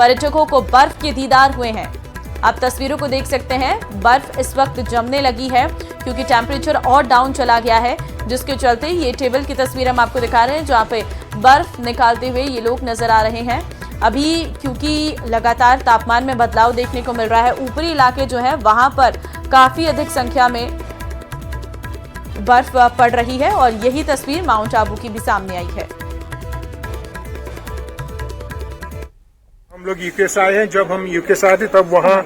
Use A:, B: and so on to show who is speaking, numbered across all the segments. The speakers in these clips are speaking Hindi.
A: पर्यटकों को बर्फ के दीदार हुए हैं। आप तस्वीरों को देख सकते हैं, बर्फ इस वक्त जमने लगी है क्योंकि टेम्परेचर और डाउन चला गया है, जिसके चलते ये टेबल की तस्वीर हम आपको दिखा रहे हैं जहां पे बर्फ निकालते हुए ये लोग नजर आ रहे हैं। अभी क्योंकि लगातार तापमान में बदलाव देखने को मिल रहा है, ऊपरी इलाके जो है वहां पर काफी अधिक संख्या में बर्फ पड़ रही है और यही तस्वीर माउंट आबू की भी सामने आई है।
B: हम लोग यूके से आए हैं। जब हम यूके से आए थे तब वहाँ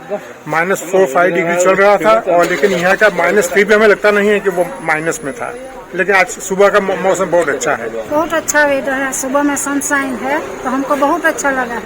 B: -4-5 डिग्री चल रहा था, और लेकिन यहाँ का -3 भी हमें लगता नहीं है कि वो माइनस में था। लेकिन आज सुबह का मौसम बहुत अच्छा है,
C: बहुत अच्छा वेदर है। सुबह में सनशाइन है तो हमको बहुत अच्छा लगा।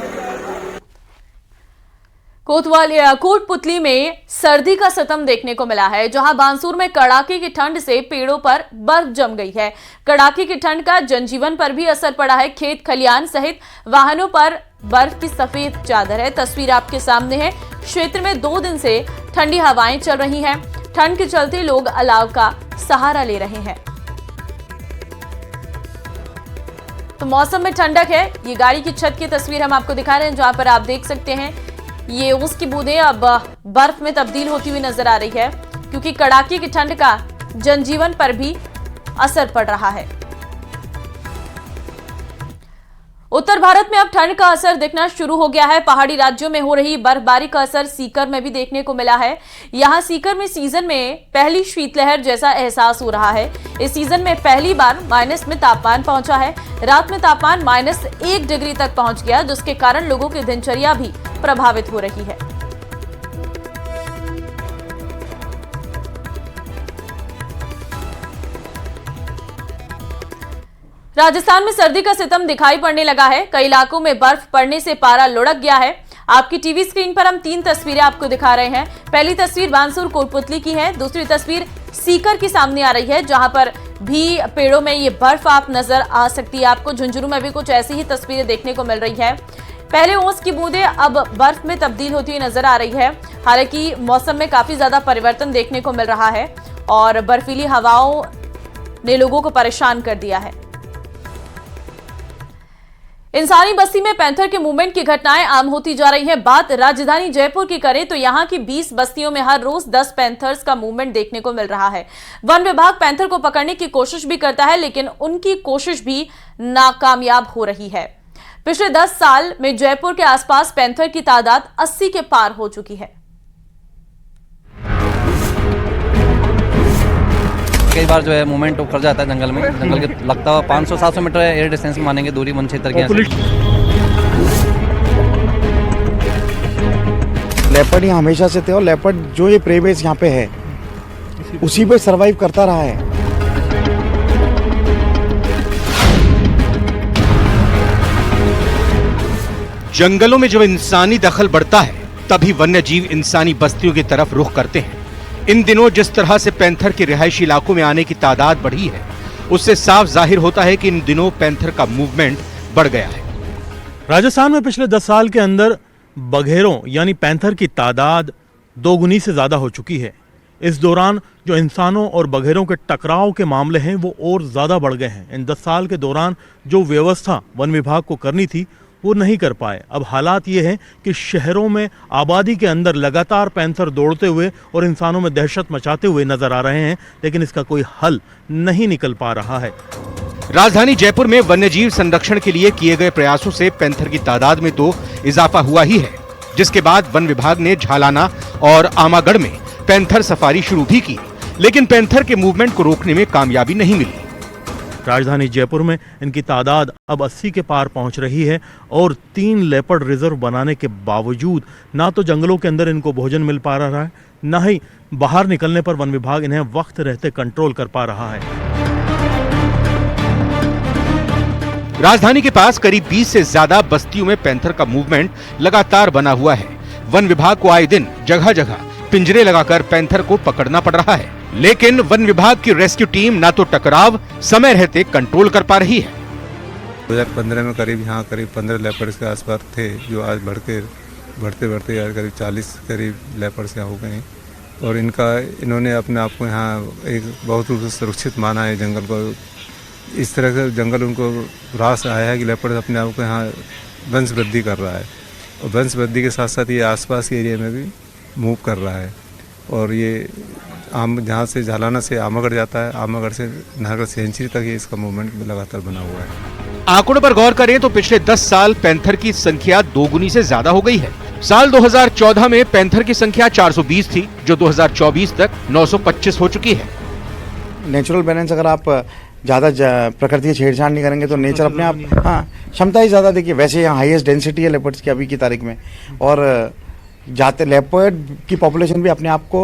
A: कोटपुतली में सर्दी का सितम देखने को मिला है, जहां बानसूर में कड़ाके की ठंड से पेड़ों पर बर्फ जम गई है। कड़ाके की ठंड का जनजीवन पर भी असर पड़ा है। खेत खलियान सहित वाहनों पर बर्फ की सफेद चादर है। तस्वीर आपके सामने है। क्षेत्र में 2 दिन से ठंडी हवाएं चल रही हैं। ठंड के चलते लोग अलाव का सहारा ले रहे हैं। तो मौसम में ठंडक है। ये गाड़ी की छत की तस्वीर हम आपको दिखा रहे हैं, जहां पर आप देख सकते हैं ये ओस की बूंदें अब बर्फ में तब्दील होती हुई नजर आ रही है, क्योंकि कड़ाके की ठंड का जनजीवन पर भी असर पड़ रहा है। उत्तर भारत में अब ठंड का असर दिखना शुरू हो गया है। पहाड़ी राज्यों में हो रही बर्फबारी का असर सीकर में भी देखने को मिला है। यहां सीकर में सीजन में पहली शीतलहर जैसा एहसास हो रहा है। इस सीजन में पहली बार माइनस में तापमान पहुंचा है। रात में तापमान -1 डिग्री तक पहुंच गया, जिसके कारण लोगों की दिनचर्या भी प्रभावित हो रही है। राजस्थान में सर्दी का सितम दिखाई पड़ने लगा है। कई इलाकों में बर्फ पड़ने से पारा लुढ़क गया है। आपकी टीवी स्क्रीन पर हम 3 तस्वीरें आपको दिखा रहे हैं। पहली तस्वीर बानसूर कोटपुतली की है। दूसरी तस्वीर सीकर की सामने आ रही है, जहां पर भी पेड़ों में ये बर्फ आप नजर आ सकती है। आपको झुंझुनू में भी कुछ ऐसी ही तस्वीरें देखने को मिल रही है। पहले ओस की बूंदें अब बर्फ में तब्दील होती हुई नजर आ रही है। हालांकि मौसम में काफी ज्यादा परिवर्तन देखने को मिल रहा है और बर्फीली हवाओं ने लोगों को परेशान कर दिया है। इंसानी बस्ती में पैंथर के मूवमेंट की घटनाएं आम होती जा रही हैं। बात राजधानी जयपुर की करें तो यहां की 20 बस्तियों में हर रोज 10 पैंथर्स का मूवमेंट देखने को मिल रहा है। वन विभाग पैंथर को पकड़ने की कोशिश भी करता है, लेकिन उनकी कोशिश भी नाकामयाब हो रही है। पिछले 10 साल में जयपुर के आसपास पैंथर की तादाद 80 के पार हो चुकी है।
D: कई बार जो है मूवमेंट कर जाता है जंगल में। जंगल के लगता है 500-700 मीटर एयर डिस्टेंस में मानेंगे दूरी वन क्षेत्र के।
E: लेपर्ड यहाँ हमेशा से थे और लेपर्ड जो ये प्रे बेस यहाँ पे है उसी पे सरवाइव करता रहा है।
F: जंगलों में जब इंसानी दखल बढ़ता है तभी वन्य जीव इंसानी बस्तियों की तरफ रुख करते हैं। इन दिनों जिस तरह से पैंथर के रिहायशी इलाकों में आने की तादाद बढ़ी है, उससे साफ जाहिर होता है कि इन दिनों पैंथर का मूवमेंट बढ़ गया है।
G: राजस्थान में पिछले 10 साल के अंदर बघेरों यानी पैंथर की तादाद 2 गुनी से ज्यादा हो चुकी है। इस दौरान जो इंसानों और बघेरों के टकराव के मामले हैं वो और ज्यादा बढ़ गए हैं। इन 10 साल के दौरान जो व्यवस्था वन विभाग को करनी थी वो नहीं कर पाए। अब हालात ये हैं कि शहरों में आबादी के अंदर लगातार पैंथर दौड़ते हुए और इंसानों में दहशत मचाते हुए नजर आ रहे हैं, लेकिन इसका कोई हल नहीं निकल पा रहा है।
F: राजधानी जयपुर में वन्यजीव संरक्षण के लिए किए गए प्रयासों से पैंथर की तादाद में तो इजाफा हुआ ही है, जिसके बाद वन विभाग ने झालाना और आमागढ़ में पैंथर सफारी शुरू भी की, लेकिन पैंथर के मूवमेंट को रोकने में कामयाबी नहीं मिली।
G: राजधानी जयपुर में इनकी तादाद अब 80 के पार पहुंच रही है और 3 लेपर्ड रिजर्व बनाने के बावजूद ना तो जंगलों के अंदर इनको भोजन मिल पा रहा है, न ही बाहर निकलने पर वन विभाग इन्हें वक्त रहते कंट्रोल कर पा रहा है।
F: राजधानी के पास करीब 20 से ज्यादा बस्तियों में पैंथर का मूवमेंट लगातार बना हुआ है। वन विभाग को आए दिन जगह जगह पिंजरे लगाकर पैंथर को पकड़ना पड़ रहा है, लेकिन वन विभाग की रेस्क्यू टीम ना तो टकराव समय रहते कंट्रोल कर पा रही है।
H: 2015 में करीब यहाँ करीब 15 लेपर्ड्स के आसपास थे, जो आज बढ़ते बढ़ते यार करीब 40 करीब लेपर्ड्स यहाँ हो गए हैं। और इन्होंने अपने आप को यहाँ एक बहुत रूप से सुरक्षित माना है। जंगल को इस तरह से जंगल उनको रास आया है कि लेपर्ड अपने आप को यहाँ वंश वृद्धि कर रहा है। और वंश वृद्धि के साथ साथ ये आसपास के एरिया में भी मूव कर रहा है। और ये जहाँ से झालाना से आमागढ़ जाता है, आमागढ़ से नाहरगढ़ सेंचुरी तक ये इसका मूवमेंट लगातार बना हुआ है।
F: आंकड़ों पर गौर करें तो पिछले 10 साल पैंथर की संख्या दोगुनी से ज्यादा हो गई है। साल 2014 में पैंथर की संख्या 420 थी, जो 2024 तक 925 हो चुकी है।
E: नेचुरल बैलेंस अगर आप ज़्यादा प्रकृति की छेड़छाड़ नहीं करेंगे तो नेचर अपने आप क्षमता ही ज़्यादा। देखिए वैसे यहाँ हाईएस्ट डेंसिटी है लेपर्ड्स की अभी की तारीख में, और जाते लेपर्ड की पॉपुलेशन भी अपने आप को